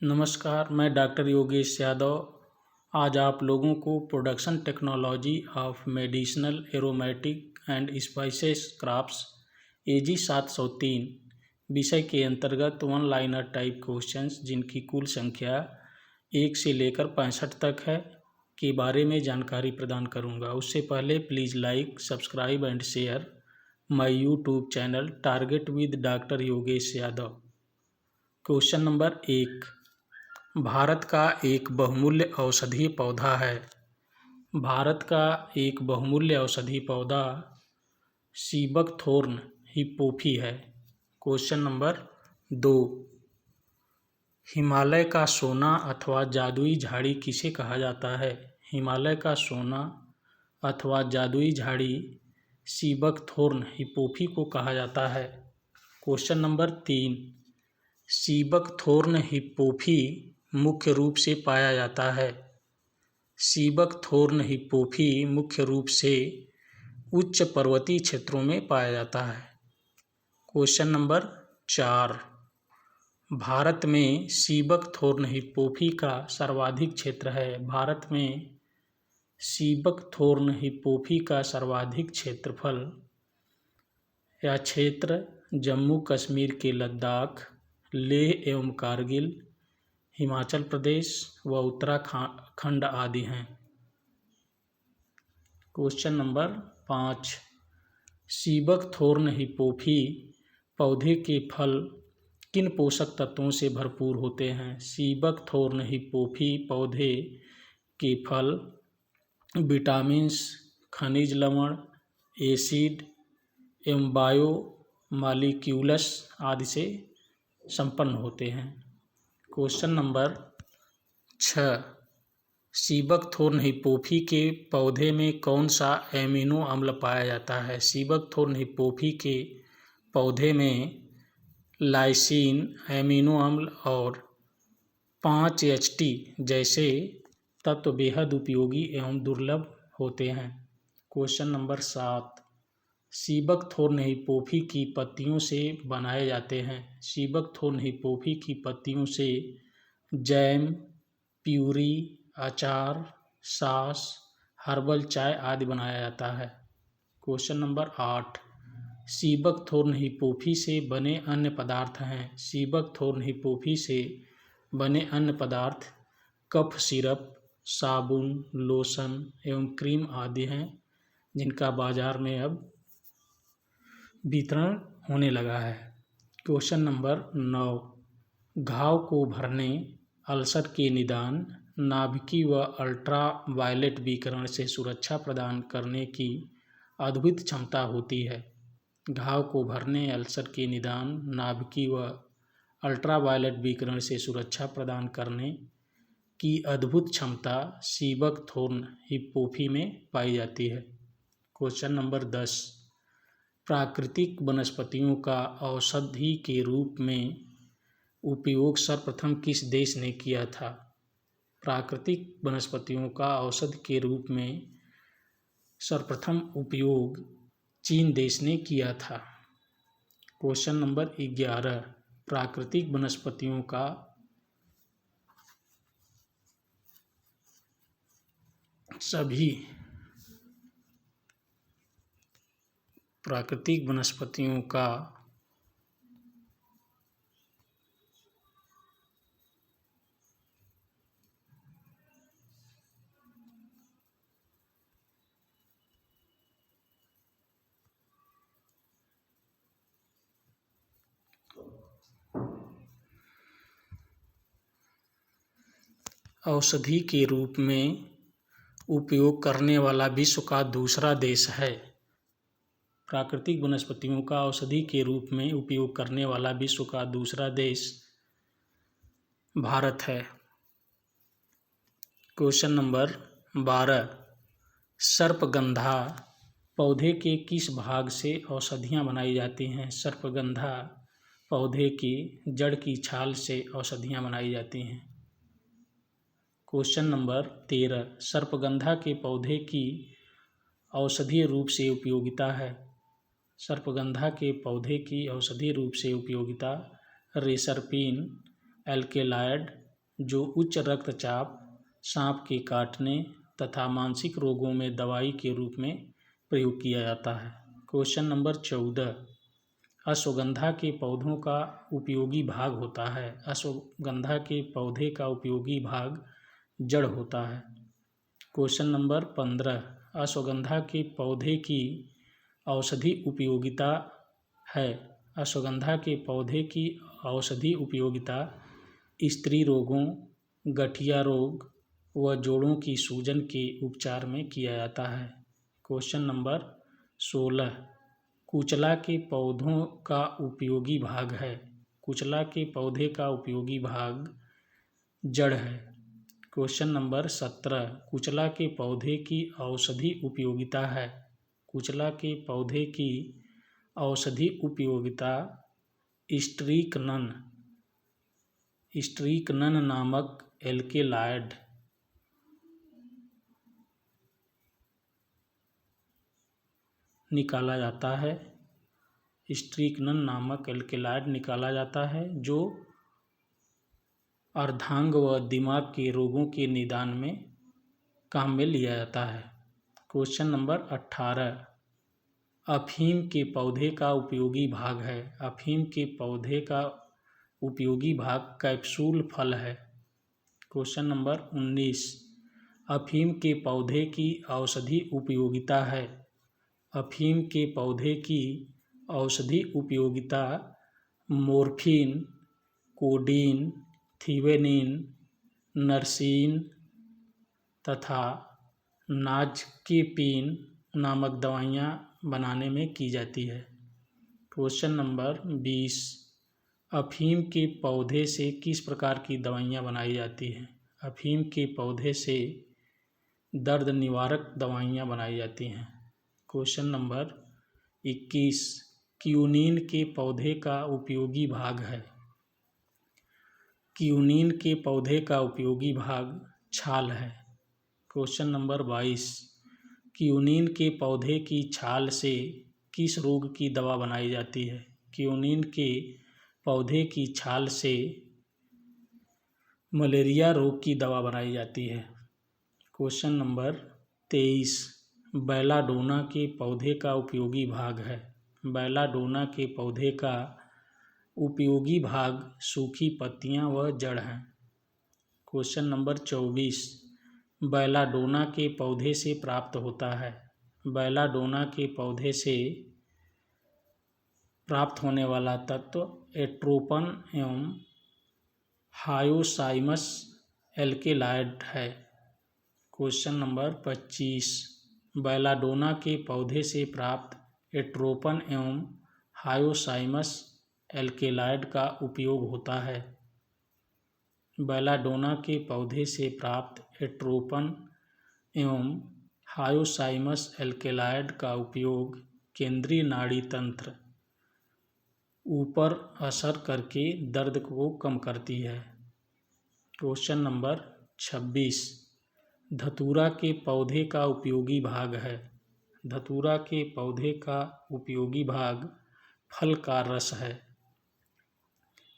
नमस्कार, मैं डॉक्टर योगेश यादव आज आप लोगों को production technology of medicinal aromatic and spices crops AG 703 विषय के अंतर्गत वन लाइनर टाइप क्वेश्चंस जिनकी कुल संख्या 1 से लेकर 65 तक है के बारे में जानकारी प्रदान करूंगा। उससे पहले please like, subscribe and share my YouTube channel target with doctor Yogesh Yadav. Question number 1, Bharat का एक बहुमूल्य औषधीय पौधा है। भारत का एक बहुमूल्य औषधीय पौधा सीबकथोर्न हिप्पोफी है। क्वेश्चन नंबर 2, हिमालय का सोना अथवा जादुई झाड़ी किसे कहा जाता है? हिमालय का सोना अथवा जादुई झाड़ी सीबकथोर्न हिप्पोफी को कहा जाता है। क्वेश्चन नंबर 3, सीबकथोर्न हिप्पोफी मुख्य रूप से पाया जाता है। सीबकथोर्न हिप्पोफी मुख्य रूप से उच्च पर्वतीय क्षेत्रों में पाया जाता है। क्वेश्चन नंबर 4, भारत में सीबकथोर्न हिप्पोफी का सर्वाधिक क्षेत्र है। भारत में सीबकथोर्न हिप्पोफी का सर्वाधिक क्षेत्रफल या क्षेत्र जम्मू कश्मीर के लद्दाख, लेह एवं कारगिल, हिमाचल प्रदेश व उत्तराखंड आदि हैं। क्वेश्चन नंबर 5, सीबकथोर्न हिप्पोफी पौधे के फल किन पोषक तत्वों से भरपूर होते हैं? सीबकथोर्न हिप्पोफी पौधे के फल विटामिन्स, खनिज लवण, एसिड एवं बायोमॉलिक्यूल्स आदि से संपन्न होते हैं। क्वेश्चन नंबर 6, सीबकथोर्न हिप्पोफी के पौधे में कौन सा एमिनो अम्ल पाया जाता है? सीबकथोर्न हिप्पोफी के पौधे में लाइसिन एमिनो अम्ल और 5-HT जैसे तत्व बेहद उपयोगी एवं दुर्लभ होते हैं। क्वेश्चन नंबर 7, सीबकथोर्न हिप्पोफी की पत्तियों से बनाए जाते हैं। सीबकथोर्न हिप्पोफी की पत्तियों से जैम, प्यूरी, अचार, सॉस, हर्बल चाय आदि बनाया जाता है। क्वेश्चन नंबर 8, सीबकथोर्न हिप्पोफी से बने अन्य पदार्थ हैं। सीबकथोर्न हिप्पोफी से बने अन्य पदार्थ कफ सिरप, साबुन, लोशन एवं क्रीम आदि हैं जिनका बाजार में अब वितरण होने लगा है। क्वेश्चन नंबर 9, घाव को भरने, अल्सर के निदान, नाभिकीय व अल्ट्रा वायलेट विकिरण से सुरक्षा प्रदान करने की अद्भुत क्षमता होती है। घाव को भरने, अल्सर के निदान, नाभिकीय व अल्ट्रा वायलेट विकिरण से सुरक्षा प्रदान करने की अद्भुत क्षमता सीबकथोर्न हिप्पोफी में पाई जाती है। क्वेश्चन नंबर 10, प्राकृतिक वनस्पतियों का औषधि के रूप में उपयोग सर्वप्रथम किस देश ने किया था? प्राकृतिक वनस्पतियों का औषधि के रूप में सर्वप्रथम उपयोग चीन देश ने किया था। क्वेश्चन नंबर 11, प्राकृतिक वनस्पतियों का सभी प्राकृतिक वनस्पतियों का औषधि के रूप में उपयोग करने वाला विश्व का दूसरा देश है। प्राकृतिक वनस्पतियों का औषधि के रूप में उपयोग करने वाला विश्व का दूसरा देश भारत है। क्वेश्चन नंबर 12, सर्पगंधा पौधे के किस भाग से औषधियाँ बनाई जाती हैं? सर्पगंधा पौधे की जड़ की छाल से औषधियाँ बनाई जाती हैं। क्वेश्चन नंबर 13, सर्पगंधा के पौधे की औषधीय रूप से उपयोगिता है। सर्पगंधा के पौधे की औषधीय रूप से उपयोगिता रेसरपिन, एल्केलॉयड, जो उच्च रक्तचाप, सांप के काटने तथा मानसिक रोगों में दवाई के रूप में प्रयोग किया जाता है। क्वेश्चन नंबर 14, अश्वगंधा के पौधों का उपयोगी भाग होता है। अश्वगंधा के पौधे का उपयोगी भाग जड़ होता है। क्वेश्चन नंबर 15, अश्वगंधा के पौधे की औषधि उपयोगिता है। अश्वगंधा के पौधे की औषधि उपयोगिता स्त्री रोगों, गठिया रोग व जोड़ों की सूजन के उपचार में किया जाता है। क्वेश्चन नंबर 16, कुचला के पौधों का उपयोगी भाग है। कुचला के पौधे का उपयोगी भाग जड़ है। क्वेश्चन नंबर 17, कुचला के पौधे की औषधि उपयोगिता है। कुचला के पौधे की औषधि उपयोगिता स्ट्रीकनन नामक एल्केलॉइड निकाला जाता है। स्ट्रीकनन नामक एल्केलॉइड निकाला जाता है जो अर्धांग व दिमाग के रोगों के निदान में काम में लिया जाता है। क्वेश्चन नंबर 18, अफीम के पौधे का उपयोगी भाग है। अफीम के पौधे का उपयोगी भाग कैप्सूल फल है। क्वेश्चन नंबर 19, अफीम के पौधे की औषधि उपयोगिता है। अफीम के पौधे की औषधि उपयोगिता मोर्फिन, कोडीन, थिवेनिन, नर्सिन तथा नाज़केपिन नामक दवाइयाँ बनाने में की जाती है। क्वेश्चन नंबर 20, अफीम के पौधे से किस प्रकार की दवाइयाँ बनाई जाती हैं। अफीम के पौधे से दर्द निवारक दवाइयाँ बनाई जाती हैं। क्वेश्चन नंबर 21, क्यूनिन के पौधे का उपयोगी भाग है। क्यूनिन के पौधे का उपयोगी भाग छाल है। क्वेश्चन नंबर 22, क्यूनिन के पौधे की छाल से किस रोग की दवा बनाई जाती है। क्यूनिन के पौधे की छाल से मलेरिया रोग की दवा बनाई जाती है। क्वेश्चन नंबर 23, बेलाडोना के पौधे का उपयोगी भाग है। बेलाडोना के पौधे का उपयोगी भाग सूखी पत्तियां व जड़ हैं। क्वेश्चन नंबर 24, बेलाडोना के पौधे से प्राप्त होता है। बेलाडोना के पौधे से प्राप्त होने वाला तत्व एट्रोपन एवं हायोसाइमस एल्केलॉइड है। क्वेश्चन नंबर 25, बेलाडोना के पौधे से प्राप्त एट्रोपन एवं हायोसाइमस एल्केलॉइड का उपयोग होता है। बेलाडोना के पौधे से प्राप्त एट्रोपन एवं हायोसाइमस एल्केलॉइड का उपयोग केंद्रीय नाड़ी तंत्र ऊपर असर करके दर्द को कम करती है। क्वेश्चन नंबर 26, धतूरा के पौधे का उपयोगी भाग है। धतूरा के पौधे का उपयोगी भाग फल का रस है।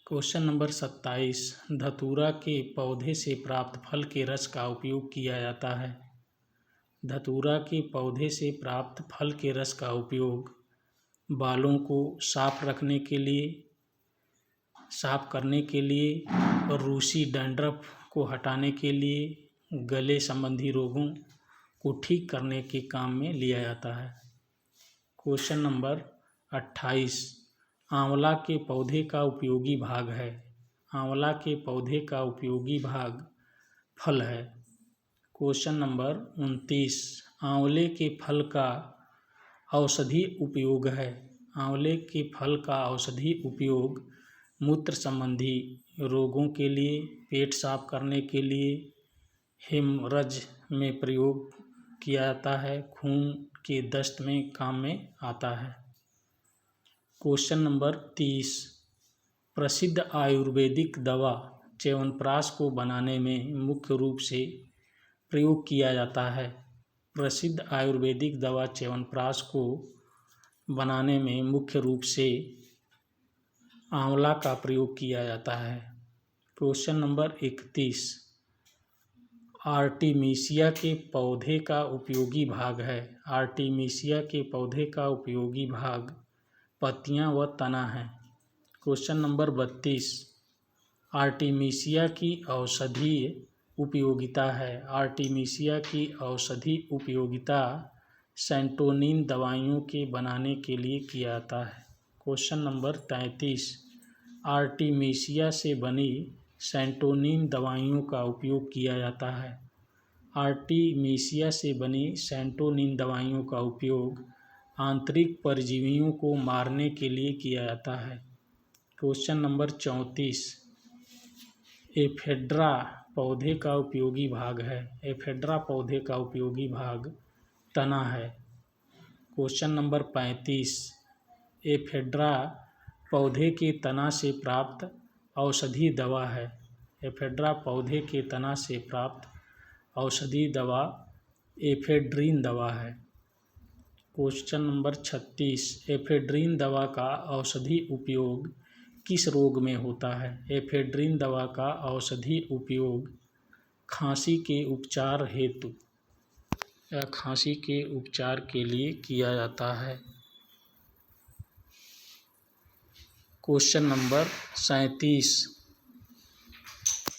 क्वेश्चन नंबर 27, धतूरा के पौधे से प्राप्त फल के रस का उपयोग किया जाता है। धतूरा के पौधे से प्राप्त फल के रस का उपयोग बालों को साफ रखने के लिए, साफ करने के लिए और रूसी डैंड्रफ को हटाने के लिए, गले संबंधी रोगों को ठीक करने के काम में लिया जाता है। क्वेश्चन नंबर 28, आंवला के पौधे का उपयोगी भाग है। आंवला के पौधे का उपयोगी भाग फल है। क्वेश्चन नंबर 29, आंवले के फल का औषधि उपयोग है। आंवले के फल का औषधि उपयोग मूत्र संबंधी रोगों के लिए, पेट साफ करने के लिए, हेमरज में प्रयोग किया जाता है, खून के दस्त में काम में आता है। क्वेश्चन नंबर 30, प्रसिद्ध आयुर्वेदिक दवा च्यवनप्राश को बनाने में मुख्य रूप से प्रयोग किया जाता है। प्रसिद्ध आयुर्वेदिक दवा च्यवनप्राश को बनाने में मुख्य रूप से आंवला का प्रयोग किया जाता है। क्वेश्चन नंबर 31, आर्टिमीसिया के पौधे का उपयोगी भाग है। आर्टिमीसिया के पौधे का उपयोगी भाग पत्तियां व तना है। क्वेश्चन नंबर 32, आर्टिमीसिया की औषधीय उपयोगिता है। आर्टिमीसिया की औषधि उपयोगिता सेंटोनिन दवाइयों के बनाने के लिए किया जाता है। क्वेश्चन नंबर 33, आर्टिमीसिया से बनी सेंटोनिन दवाइयों का उपयोग किया जाता है। आर्टिमीसिया से बनी सेंटोनिन दवाइयों का उपयोग आंतरिक परजीवियों को मारने के लिए किया जाता है। क्वेश्चन नंबर 34, एफेड्रा पौधे का उपयोगी भाग है। एफेड्रा पौधे का उपयोगी भाग तना है। क्वेश्चन नंबर 35, एफेड्रा पौधे के तना से प्राप्त औषधि दवा है। एफेड्रा पौधे के तना से प्राप्त औषधि दवा एफेड्रीन दवा है। क्वेश्चन नंबर 36, एफेड्रीन दवा का औषधि उपयोग किस रोग में होता है। एफेड्रीन दवा का औषधि उपयोग खांसी के उपचार हेतु या खांसी के उपचार के लिए किया जाता है। क्वेश्चन नंबर 37,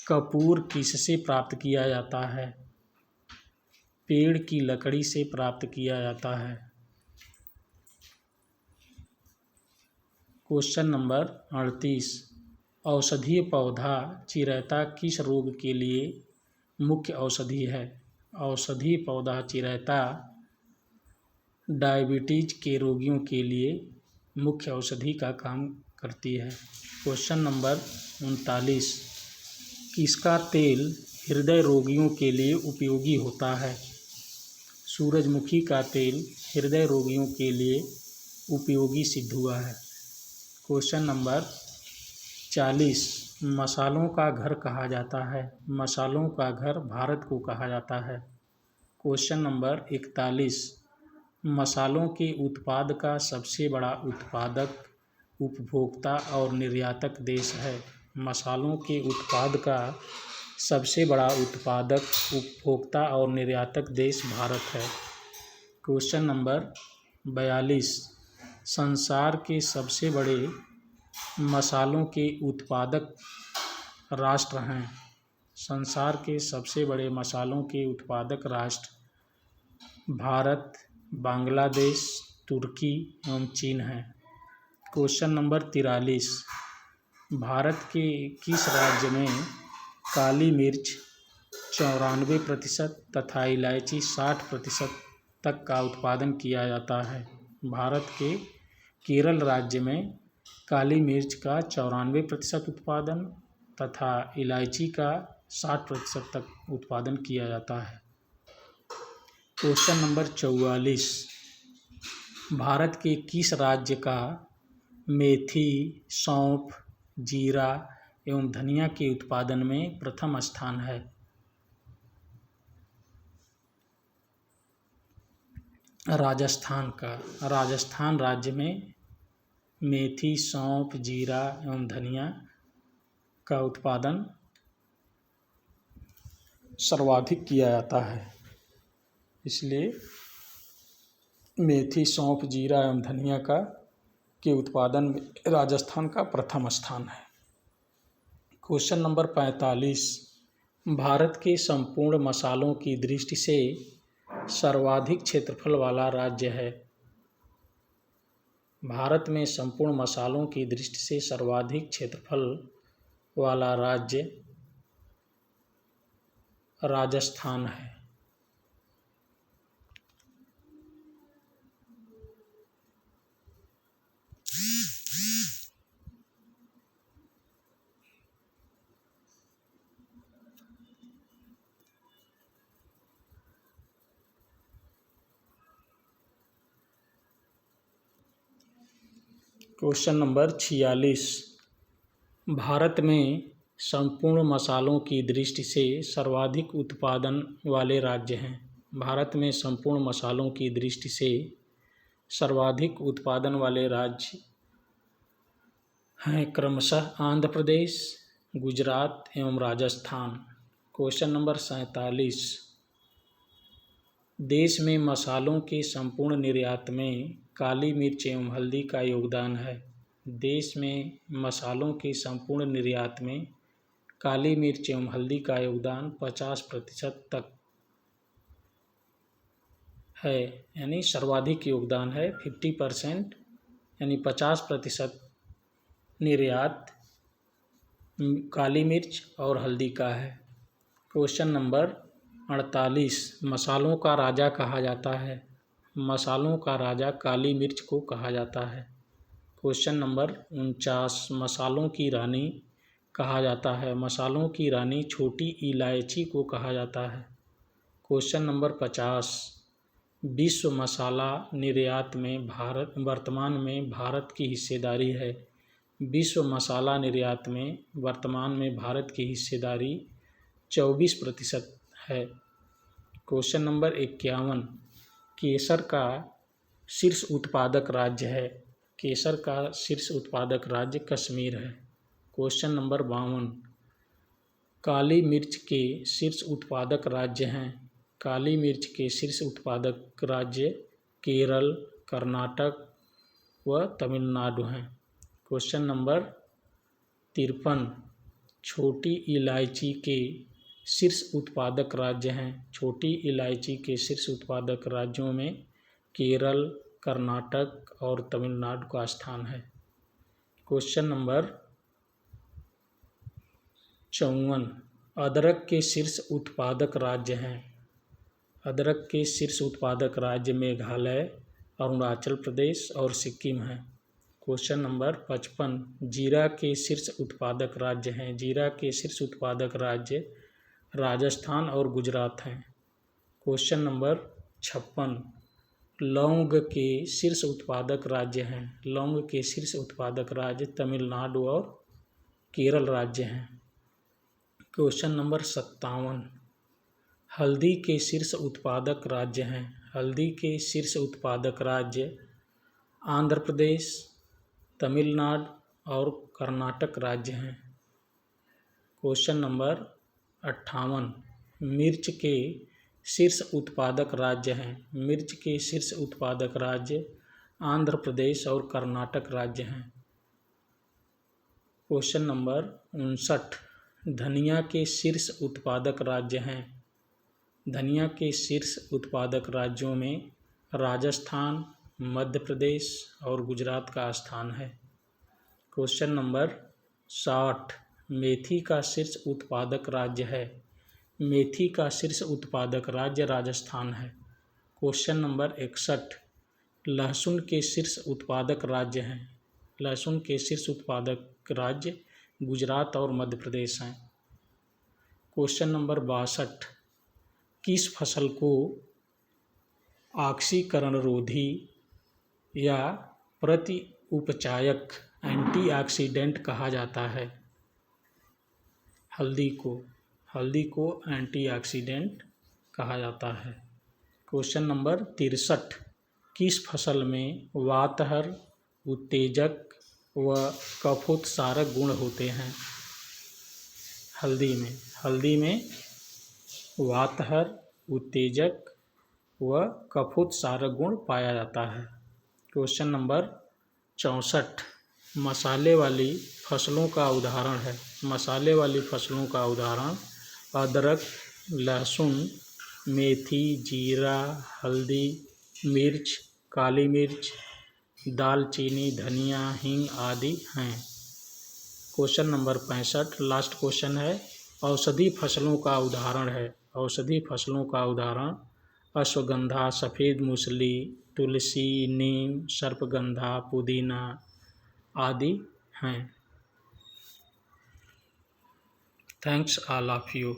कपूर किससे प्राप्त किया जाता है। पेड़ की लकड़ी से प्राप्त किया जाता है। क्वेश्चन नंबर 38, औषधीय पौधा चिरैता किस रोग के लिए मुख्य औषधि है। औषधीय पौधा चिरैता डायबिटीज के रोगियों के लिए मुख्य औषधि का काम करती है। क्वेश्चन नंबर 39, किसका तेल हृदय रोगियों के लिए उपयोगी होता है। सूरजमुखी का तेल हृदय रोगियों के लिए उपयोगी सिद्ध हुआ है। क्वेश्चन नंबर 40, मसालों का घर कहा जाता है। मसालों का घर भारत को कहा जाता है। क्वेश्चन नंबर 41, मसालों के उत्पाद का सबसे बड़ा उत्पादक, उपभोक्ता और निर्यातक देश है। मसालों के उत्पाद का सबसे बड़ा उत्पादक, उपभोक्ता और निर्यातक देश भारत है। क्वेश्चन नंबर 42, संसार के सबसे बड़े मसालों के उत्पादक राष्ट्र हैं। संसार के सबसे बड़े मसालों के उत्पादक राष्ट्र भारत, बांग्लादेश, तुर्की एवं चीन है। क्वेश्चन नंबर 43, भारत के किस राज्य में काली मिर्च 94% तथा इलायची 60% तक का उत्पादन किया जाता है। भारत के केरल राज्य में काली मिर्च का 94% उत्पादन तथा इलायची का 60% तक उत्पादन किया जाता है। क्वेश्चन नंबर 44, भारत के किस राज्य का मेथी, सौंफ, जीरा एवं धनिया के उत्पादन में प्रथम स्थान है। राजस्थान का। राजस्थान राज्य में मेथी, सौंफ, जीरा एवं धनिया का उत्पादन सर्वाधिक किया जाता है, इसलिए मेथी, सौंफ, जीरा एवं धनिया के उत्पादन में राजस्थान का प्रथम स्थान है। क्वेश्चन नंबर 45, भारत के संपूर्ण मसालों की दृष्टि से सर्वाधिक क्षेत्रफल वाला राज्य है। भारत में संपूर्ण मसालों की दृष्टि से सर्वाधिक क्षेत्रफल वाला राज्य राजस्थान है। क्वेश्चन नंबर 46, भारत में संपूर्ण मसालों की दृष्टि से सर्वाधिक उत्पादन वाले राज्य हैं। भारत में संपूर्ण मसालों की दृष्टि से सर्वाधिक उत्पादन वाले राज्य हैं क्रमशः आंध्र प्रदेश, गुजरात एवं राजस्थान। क्वेश्चन नंबर 47, देश में मसालों के संपूर्ण निर्यात में काली मिर्च एवं हल्दी का योगदान है। देश में मसालों के संपूर्ण निर्यात में काली मिर्च एवं हल्दी का योगदान 50% तक है, यानी सर्वाधिक योगदान है। 50% यानी 50% निर्यात काली मिर्च और हल्दी का है। क्वेश्चन नंबर 48, मसालों का राजा कहा जाता है। मसालों का राजा काली मिर्च को कहा जाता है। क्वेश्चन नंबर 49, मसालों की रानी कहा जाता है। मसालों की रानी छोटी इलायची को कहा जाता है। क्वेश्चन नंबर 50, विश्व मसाला निर्यात में वर्तमान में भारत की हिस्सेदारी है। विश्व मसाला निर्यात में वर्तमान में भारत की हिस्सेदारी 24% है। क्वेश्चन नंबर 51, केसर का शीर्ष उत्पादक राज्य है। केसर का शीर्ष उत्पादक राज्य कश्मीर है। क्वेश्चन नंबर 52, काली मिर्च के शीर्ष उत्पादक राज्य हैं। काली मिर्च के शीर्ष उत्पादक राज्य केरल, कर्नाटक व तमिलनाडु हैं। क्वेश्चन नंबर 53, छोटी इलायची के शीर्ष उत्पादक राज्य हैं। छोटी इलायची के शीर्ष उत्पादक राज्यों में केरल, कर्नाटक और तमिलनाडु का स्थान है। क्वेश्चन नंबर 54, अदरक के शीर्ष उत्पादक राज्य हैं। अदरक के शीर्ष उत्पादक राज्य मेघालय, अरुणाचल प्रदेश और सिक्किम हैं। क्वेश्चन नंबर 55, जीरा के शीर्ष उत्पादक राज्य हैं। जीरा के शीर्ष उत्पादक राज्य राजस्थान और गुजरात हैं। क्वेश्चन नंबर 56, लौंग के शीर्ष उत्पादक राज्य हैं। लौंग के शीर्ष उत्पादक राज्य तमिलनाडु और केरल राज्य हैं। क्वेश्चन नंबर 57, हल्दी के शीर्ष उत्पादक राज्य हैं। हल्दी के शीर्ष उत्पादक राज्य आंध्र प्रदेश, तमिलनाडु और कर्नाटक राज्य हैं। क्वेश्चन नंबर 58, मिर्च के शीर्ष उत्पादक राज्य हैं। मिर्च के शीर्ष उत्पादक राज्य आंध्र प्रदेश और कर्नाटक राज्य हैं। क्वेश्चन नंबर 59, धनिया के शीर्ष उत्पादक राज्य हैं। धनिया के शीर्ष उत्पादक राज्यों में राजस्थान, मध्य प्रदेश और गुजरात का स्थान है। क्वेश्चन नंबर 60, मेथी का शीर्ष उत्पादक राज्य है। मेथी का शीर्ष उत्पादक राज्य राजस्थान है। क्वेश्चन नंबर 61, लहसुन के शीर्ष उत्पादक राज्य हैं। लहसुन के शीर्ष उत्पादक राज्य गुजरात और मध्य प्रदेश हैं। क्वेश्चन नंबर 62, किस फसल को ऑक्सीकरण रोधी या प्रति उपचायक एंटीऑक्सीडेंट कहा जाता है? हल्दी को एंटीऑक्सीडेंट कहा जाता है। क्वेश्चन नंबर 63, किस फसल में वातहर, उत्तेजक व कफोत्सारक गुण होते हैं? हल्दी में वातहर, उत्तेजक व कफोत्सारक गुण पाया जाता है। क्वेश्चन नंबर 64, मसाले वाली फसलों का उदाहरण है। मसाले वाली फसलों का उदाहरण अदरक, लहसुन, मेथी, जीरा, हल्दी, मिर्च, काली मिर्च, दालचीनी, धनिया, हींग आदि हैं। क्वेश्चन नंबर 65, लास्ट क्वेश्चन है, औषधि फसलों का उदाहरण है। औषधि फसलों का उदाहरण अश्वगंधा, सफ़ेद मूसली, तुलसी, नीम, सर्पगंधा, पुदीना आदि हैं। Thanks all of you.